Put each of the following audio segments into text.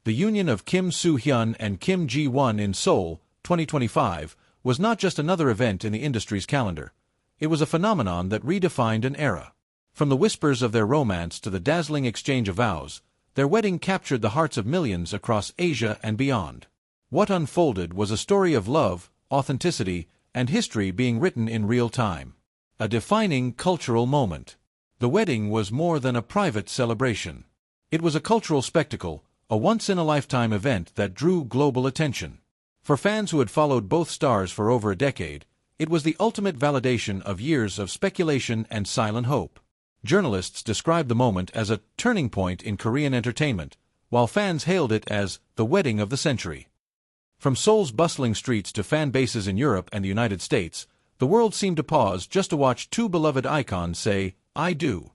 The union of Kim Soo Hyun and Kim Ji-won in Seoul, 2025, was not just another event in the industry's calendar. It was a phenomenon that redefined an era. From the whispers of their romance to the dazzling exchange of vows, their wedding captured the hearts of millions across Asia and beyond. What unfolded was a story of love, authenticity, and history being written in real time. A defining cultural moment. The wedding was more than a private celebration. It was a cultural spectacle, a once-in-a-lifetime event that drew global attention. For fans who had followed both stars for over a decade, it was the ultimate validation of years of speculation and silent hope. Journalists described the moment as a turning point in Korean entertainment, while fans hailed it as the wedding of the century. From Seoul's bustling streets to fan bases in Europe and the United States, the world seemed to pause just to watch two beloved icons say, "I do."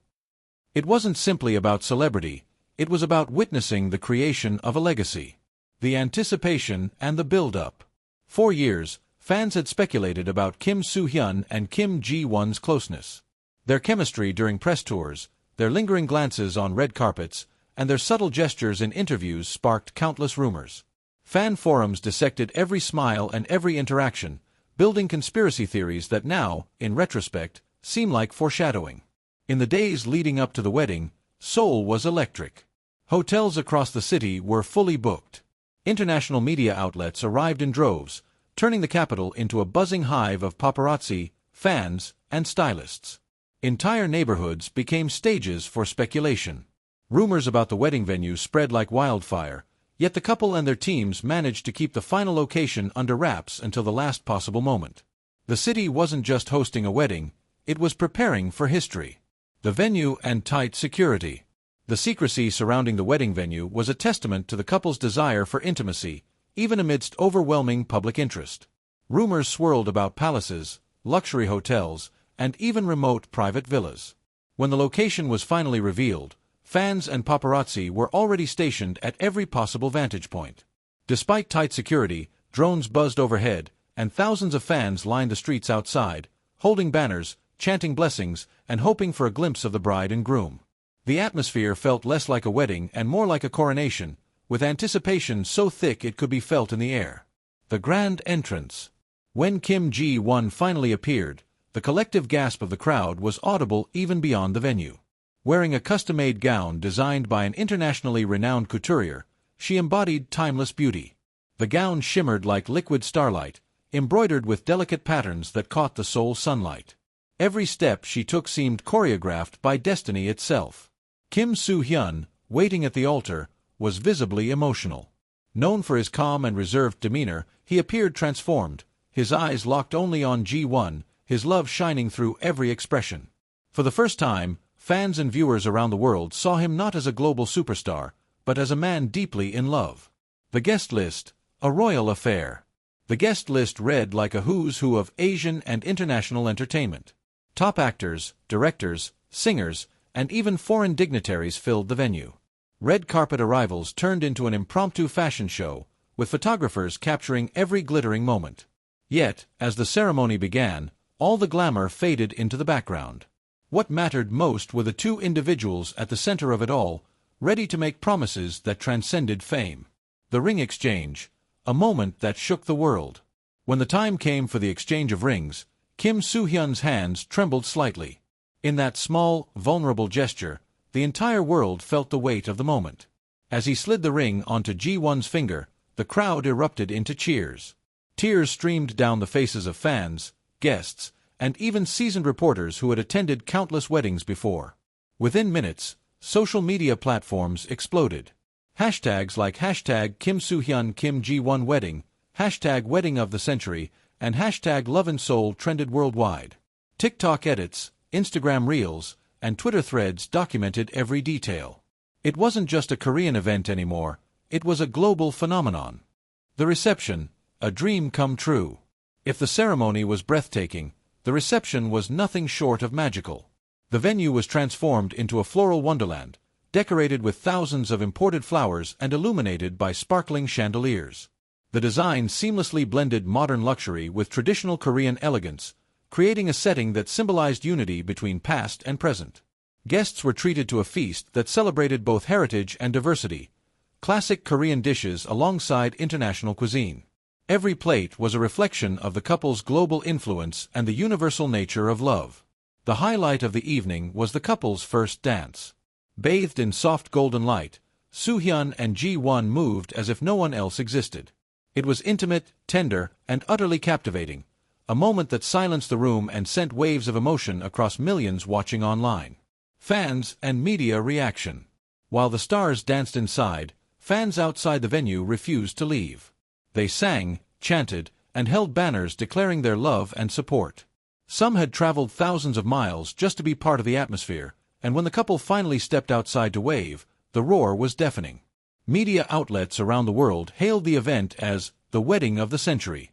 It wasn't simply about celebrity, it was about witnessing the creation of a legacy. The anticipation and the build-up. For years, fans had speculated about Kim Soo Hyun and Kim Ji-won's closeness. Their chemistry during press tours, their lingering glances on red carpets, and their subtle gestures in interviews sparked countless rumors. Fan forums dissected every smile and every interaction, building conspiracy theories that now, in retrospect, seem like foreshadowing. In the days leading up to the wedding, Seoul was electric. Hotels across the city were fully booked. International media outlets arrived in droves, turning the capital into a buzzing hive of paparazzi, fans, and stylists. Entire neighborhoods became stages for speculation. Rumors about the wedding venue spread like wildfire, yet the couple and their teams managed to keep the final location under wraps until the last possible moment. The city wasn't just hosting a wedding, it was preparing for history. The venue and tight security. The secrecy surrounding the wedding venue was a testament to the couple's desire for intimacy, even amidst overwhelming public interest. Rumors swirled about palaces, luxury hotels, and even remote private villas. When the location was finally revealed, fans and paparazzi were already stationed at every possible vantage point. Despite tight security, drones buzzed overhead, and thousands of fans lined the streets outside, holding banners, chanting blessings, and hoping for a glimpse of the bride and groom. The atmosphere felt less like a wedding and more like a coronation, with anticipation so thick it could be felt in the air. The grand entrance. When Kim Ji-won finally appeared, the collective gasp of the crowd was audible even beyond the venue. Wearing a custom-made gown designed by an internationally renowned couturier, she embodied timeless beauty. The gown shimmered like liquid starlight, embroidered with delicate patterns that caught the Seoul sunlight. Every step she took seemed choreographed by destiny itself. Kim Soo Hyun, waiting at the altar, was visibly emotional. Known for his calm and reserved demeanor, he appeared transformed, his eyes locked only on Ji-won, his love shining through every expression. For the first time, fans and viewers around the world saw him not as a global superstar, but as a man deeply in love. The guest list, a royal affair. The guest list read like a who's who of Asian and international entertainment. Top actors, directors, singers, and even foreign dignitaries filled the venue. Red carpet arrivals turned into an impromptu fashion show, with photographers capturing every glittering moment. Yet, as the ceremony began, all the glamour faded into the background. What mattered most were the two individuals at the center of it all, ready to make promises that transcended fame. The ring exchange, a moment that shook the world. When the time came for the exchange of rings, Kim Soo Hyun's hands trembled slightly. In that small, vulnerable gesture, the entire world felt the weight of the moment. As he slid the ring onto Ji-won's finger, the crowd erupted into cheers. Tears streamed down the faces of fans, guests, and even seasoned reporters who had attended countless weddings before. Within minutes, social media platforms exploded. Hashtags like hashtag Kim Soo Hyun Kim Ji-won wedding, hashtag wedding of the century, and hashtag Love and Soul trended worldwide. TikTok edits, Instagram reels, and Twitter threads documented every detail. It wasn't just a Korean event anymore, it was a global phenomenon. The reception, a dream come true. If the ceremony was breathtaking, the reception was nothing short of magical. The venue was transformed into a floral wonderland, decorated with thousands of imported flowers and illuminated by sparkling chandeliers. The design seamlessly blended modern luxury with traditional Korean elegance, creating a setting that symbolized unity between past and present. Guests were treated to a feast that celebrated both heritage and diversity, classic Korean dishes alongside international cuisine. Every plate was a reflection of the couple's global influence and the universal nature of love. The highlight of the evening was the couple's first dance. Bathed in soft golden light, Soo Hyun and Ji-won moved as if no one else existed. It was intimate, tender, and utterly captivating, a moment that silenced the room and sent waves of emotion across millions watching online. Fans and media reaction. While the stars danced inside, fans outside the venue refused to leave. They sang, chanted, and held banners declaring their love and support. Some had traveled thousands of miles just to be part of the atmosphere, and when the couple finally stepped outside to wave, the roar was deafening. Media outlets around the world hailed the event as the wedding of the century.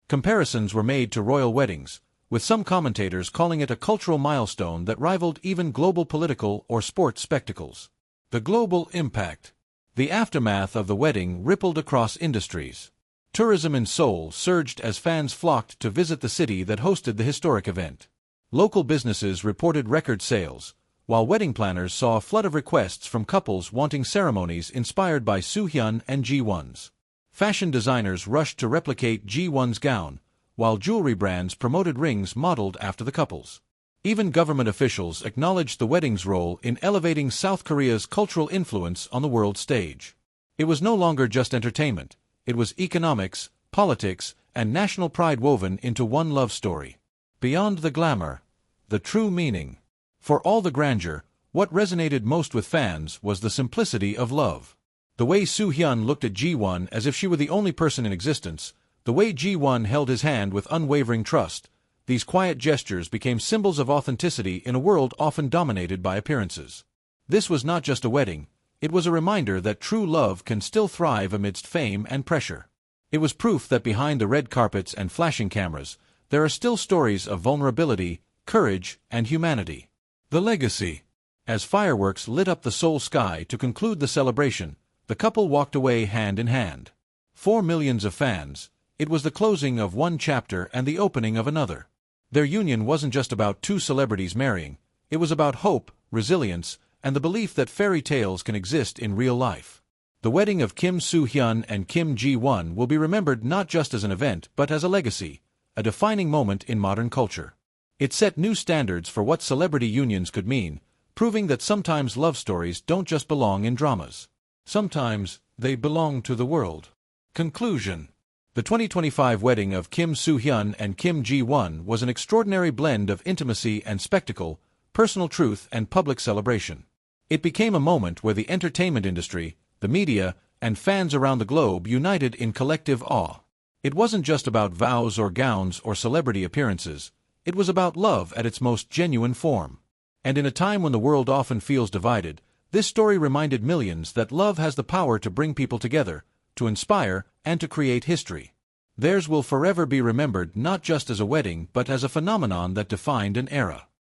Comparisons were made to royal weddings, with some commentators calling it a cultural milestone that rivaled even global political or sports spectacles. The global impact. The aftermath of the wedding rippled across industries. Tourism in Seoul surged as fans flocked to visit the city that hosted the historic event. Local businesses reported record sales, while wedding planners saw a flood of requests from couples wanting ceremonies inspired by Soo Hyun and Ji-won's. Fashion designers rushed to replicate Ji-won's gown, while jewelry brands promoted rings modeled after the couple's. Even government officials acknowledged the wedding's role in elevating South Korea's cultural influence on the world stage. It was no longer just entertainment, it was economics, politics, and national pride woven into one love story. Beyond the glamour, the true meaning. For all the grandeur, what resonated most with fans was the simplicity of love. The way Soo Hyun looked at Ji-won as if she were the only person in existence, the way Ji-won held his hand with unwavering trust, these quiet gestures became symbols of authenticity in a world often dominated by appearances. This was not just a wedding, it was a reminder that true love can still thrive amidst fame and pressure. It was proof that behind the red carpets and flashing cameras, there are still stories of vulnerability, courage, and humanity. The legacy. As fireworks lit up the Seoul sky to conclude the celebration, the couple walked away hand in hand. For millions of fans, it was the closing of one chapter and the opening of another. Their union wasn't just about two celebrities marrying, it was about hope, resilience, and the belief that fairy tales can exist in real life. The wedding of Kim Soo Hyun and Kim Ji-won will be remembered not just as an event but as a legacy, a defining moment in modern culture. It set new standards for what celebrity unions could mean, proving that sometimes love stories don't just belong in dramas. Sometimes, they belong to the world. Conclusion. The 2025 wedding of Kim Soo Hyun and Kim Ji-won was an extraordinary blend of intimacy and spectacle, personal truth and public celebration. It became a moment where the entertainment industry, the media, and fans around the globe united in collective awe. It wasn't just about vows or gowns or celebrity appearances. It was about love at its most genuine form. And in a time when the world often feels divided, this story reminded millions that love has the power to bring people together, to inspire, and to create history. Theirs will forever be remembered not just as a wedding but as a phenomenon that defined an era.